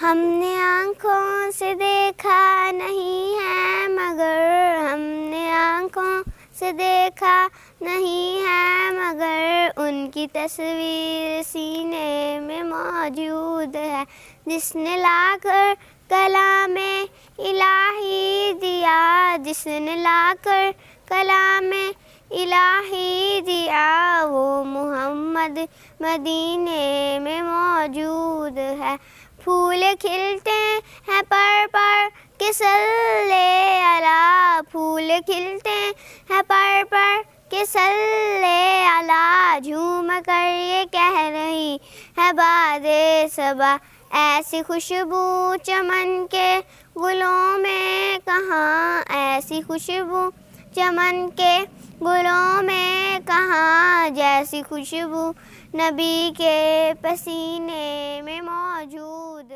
ہم نے آنکھوں سے دیکھا نہیں ہے مگر ہم نے آنکھوں سے دیکھا نہیں ہے مگر ان کی تصویر سینے میں موجود ہے. جس نے لا کر کلام الہی دیا, جس نے لا کر کلام الہی دیا, وہ محمد مدینے میں موجود ہے. پھول کھلتے ہیں پر کہ صلی علی, پھول کھلتے ہیں پر کہ صلی علی, جھوم کر یہ کہہ رہی ہے باد صبا, ایسی خوشبو چمن کے گلوں میں کہاں, ایسی خوشبو چمن کے گلوں میں کہاں, جیسی خوشبو نبی کے پسینے میں موجود.